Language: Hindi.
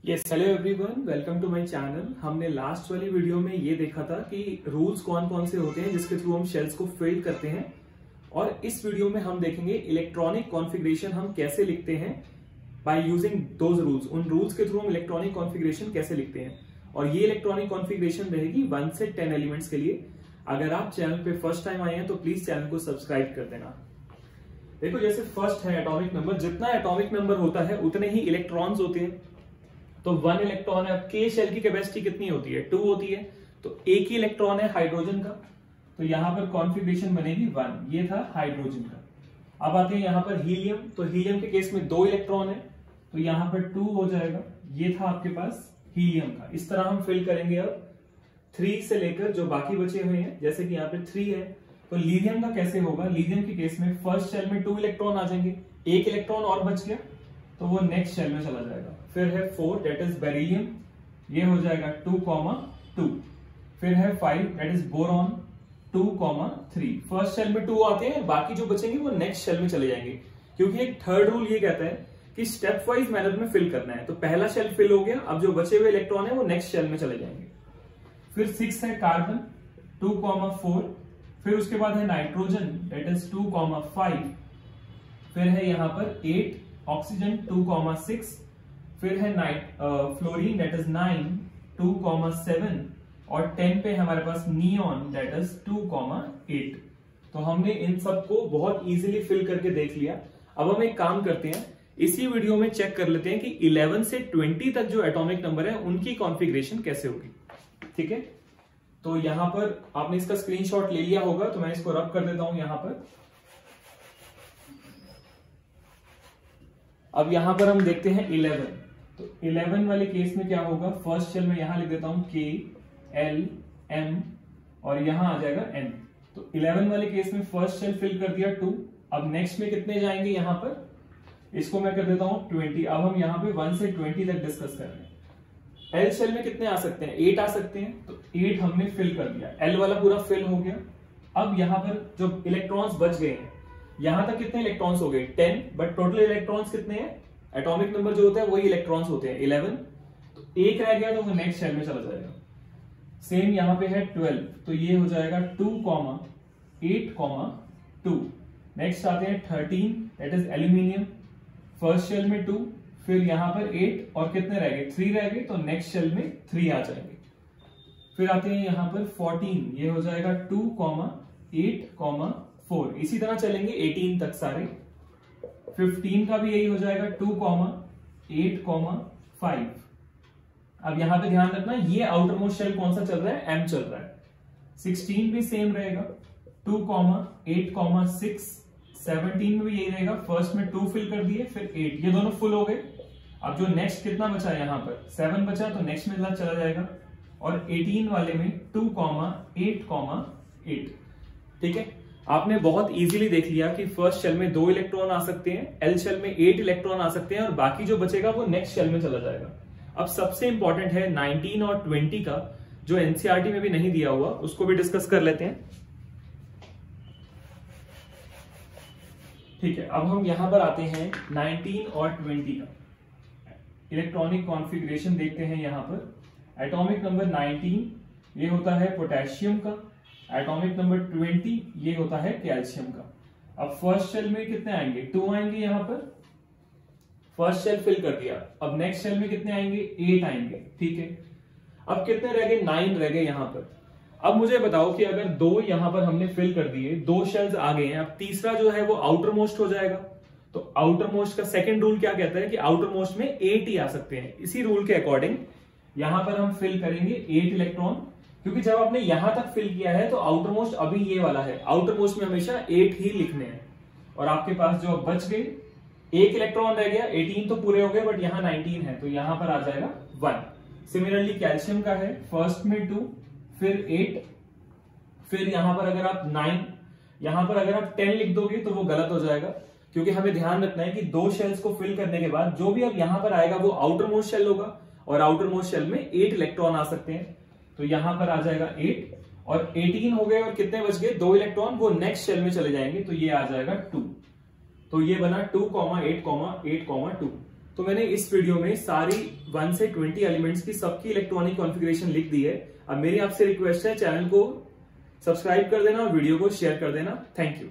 Yes, hello everyone, welcome to my channel. हमने लास्ट वाली वीडियो में ये देखा था कि रूल्स कौन कौन से होते हैं जिसके थ्रू हम शेल्स को फिल करते हैं, और इस वीडियो में हम देखेंगे इलेक्ट्रॉनिक कॉन्फ़िगरेशन हम कैसे लिखते हैं बाय यूजिंग दोज रूल्स। उन रूल्स के थ्रू हम इलेक्ट्रॉनिक कॉन्फ़िगरेशन कैसे लिखते हैं, और ये इलेक्ट्रॉनिक कॉन्फ़िगरेशन रहेगी 1 से 10 एलिमेंट्स के लिए। अगर आप चैनल पे फर्स्ट टाइम आए हैं तो प्लीज चैनल को सब्सक्राइब कर देना। देखो, जैसे फर्स्ट है एटॉमिक नंबर, जितना एटॉमिक नंबर होता है उतने ही इलेक्ट्रॉन्स होते हैं। तो 1 इलेक्ट्रॉन है। अब के शेल की कैपेसिटी कितनी होती है? 2 होती है। तो एक ही इलेक्ट्रॉन है हाइड्रोजन का, तो यहां पर कॉन्फ़िगरेशन बनेगी 1। ये था हाइड्रोजन का। अब आते हैं यहां पर हीलियम। तो हीलियम के केस में 2 इलेक्ट्रॉन है, तो यहां पर 2 हो जाएगा। ये था आपके पास हीलियम का। इस तरह हम फिल करेंगे अब 3 से लेकर जो बाकी बचे हुए हैं, जैसे कि यहाँ पे 3 है। तो लिथियम का कैसे होगा? लिथियम के केस में फर्स्ट शेल में 2 इलेक्ट्रॉन आ जाएंगे, एक इलेक्ट्रॉन और बच गया तो वो नेक्स्ट शेल में चला जाएगा। फिर है 4, दैट इज बेरिलियम, ये हो जाएगा 2,2। फिर है 5, that is boron, 2,3। First shell में 2 आते हैं, बाकी जो बचेंगे वो नेक्स्ट शेल में चले जाएंगे, क्योंकि एक थर्ड रूल ये कहता है कि स्टेप वाइज मेथड में फिल करना है। तो पहला शेल फिल हो गया, अब जो बचे हुए इलेक्ट्रॉन है वो नेक्स्ट शेल में चले जाएंगे। फिर 6 है कार्बन, 2,4। फिर उसके बाद है नाइट्रोजन, दैट इज 2,5। फिर है यहां पर 8 ऑक्सीजन, 2,6। फिर है फ्लोरीन, दैट इज 9, 2,7। और 10 पे हमारे पास नियॉन, दैट इज 2,8। तो हमने इन सबको बहुत इजीली फिल करके देख लिया। अब हम एक काम करते हैं, इसी वीडियो में चेक कर लेते हैं कि 11 से 20 तक जो एटॉमिक नंबर है उनकी कॉन्फ़िगरेशन कैसे होगी। ठीक है, तो यहां पर आपने इसका स्क्रीनशॉट ले लिया होगा, तो मैं इसको रब कर देता हूं यहां पर। अब यहां पर हम देखते हैं 11। तो 11 वाले केस में क्या होगा? फर्स्ट शेल में यहां लिख देता हूं K, L, M, और यहां आ जाएगा N। तो 11 वाले केस में फर्स्ट शेल फिल कर दिया 2। अब नेक्स्ट में कितने जाएंगे? यहां पर इसको मैं कर देता हूं 20। अब हम यहां पे 1 से 20 तक डिस्कस कर रहे हैं। L शेल में कितने आ सकते हैं? 8 आ सकते हैं। तो 8 हमने फिल कर दिया, L वाला पूरा फिल हो गया। अब यहां पर जो इलेक्ट्रॉन्स बच गए हैं, यहां तक कितने इलेक्ट्रॉन्स हो गए? 10, बट टोटल इलेक्ट्रॉन्स कितने हैं? एटॉमिक नंबर जो होता है वही इलेक्ट्रॉन्स होते हैं 11। तो एक रह गया तो वो नेक्स्ट शेल में चला जाएगा। सेम यहां पे है 12, तो ये हो जाएगा 2,8,2। नेक्स्ट आते हैं 13, that is aluminium, first shell में 2। फिर यहां पर 8 और कितने रह गए? 3 रह गए, तो नेक्स्ट शेल में 3 आ जाएंगे। फिर आते हैं यहां पर 14, ये हो जाएगा 2,8,4। इसी तरह चलेंगे 18 तक सारे। 15 का भी यही हो जाएगा 2,8,5। अब यहां पे ध्यान रखना, ये आउटर मोस्ट शेल कौन सा चल रहा है? M चल रहा है। 16 भी सेम रहेगा, 2,8,6। 17 में भी यही रहेगा, फर्स्ट में 2 फिल कर दिए, फिर 8, ये दोनों फुल हो गए। अब जो नेक्स्ट कितना बचा है? यहां पर 7 बचा, तो नेक्स्ट में चला जाएगा। और 18 वाले में 2,8,8। ठीक है, आपने बहुत इजीली देख लिया कि फर्स्ट शेल में 2 इलेक्ट्रॉन आ सकते हैं, L शेल में 8 इलेक्ट्रॉन आ सकते हैं, और बाकी जो बचेगा वो नेक्स्ट शेल में चला जाएगा। अब सबसे इंपॉर्टेंट है 19 और 20 का, जो एनसीईआरटी में भी नहीं दिया हुआ, उसको भी डिस्कस कर लेते हैं। ठीक है, अब हम यहां पर आते हैं 19 और 20 का इलेक्ट्रॉनिक कॉन्फ़िगरेशन देखते हैं। यहां पर एटॉमिक नंबर 19 ये होता है पोटेशियम का, एटॉमिक नंबर 20 ये होता है कैल्शियम का। अब फर्स्ट शेल में कितने आएंगे? 2 आएंगे। यहां पर फर्स्ट शेल फिल कर दिया। अब नेक्स्ट शेल में कितने आएंगे? 8 आएंगे। ठीक है, अब कितने रह गए? 9 रह गए यहां पर। अब मुझे बताओ कि अगर 2 यहां पर हमने फिल कर दिए, 2 शेल्स आ गए हैं, अब तीसरा जो है वो आउटर मोस्ट हो जाएगा। तो आउटर मोस्ट का सेकंड रूल क्या कहता है कि आउटर मोस्ट में 8 ही आ सकते हैं। इसी रूल के अकॉर्डिंग यहां पर हम फिल करेंगे 8 इलेक्ट्रॉन, क्योंकि जब आपने यहां तक फिल किया है तो आउटर मोस्ट अभी ये वाला है, आउटर मोस्ट में हमेशा 8 ही लिखने हैं। और आपके पास जो बच गए, एक इलेक्ट्रॉन रह गया, 18 तो पूरे हो गए, बट यहां 19 है, तो यहां पर आ जाएगा 1। सिमिलरली कैल्शियम का है, फर्स्ट में 2, फिर 8, फिर यहां पर अगर आप 9, यहां पर अगर आप 10 लिख दोगे तो वो गलत हो जाएगा, क्योंकि हमें ध्यान रखना है कि 2 शेल्स को फिल करने के बाद जो भी अब यहां पर आएगा वो आउटर मोस्ट शेल होगा, और आउटर मोस्ट शेल में 8 इलेक्ट्रॉन आ सकते हैं। तो यहां पर आ जाएगा 8, और 18 हो गए, और कितने बच गए? 2 इलेक्ट्रॉन, वो नेक्स्ट शेल में चले जाएंगे, तो ये आ जाएगा 2। तो ये बना 2,8,8,2। तो मैंने इस वीडियो में सारी 1 से 20 एलिमेंट्स की सबकी इलेक्ट्रॉनिक कॉन्फ़िगरेशन लिख दी है। अब मेरी आपसे रिक्वेस्ट है, चैनल को सब्सक्राइब कर देना और वीडियो को शेयर कर देना। Thank you.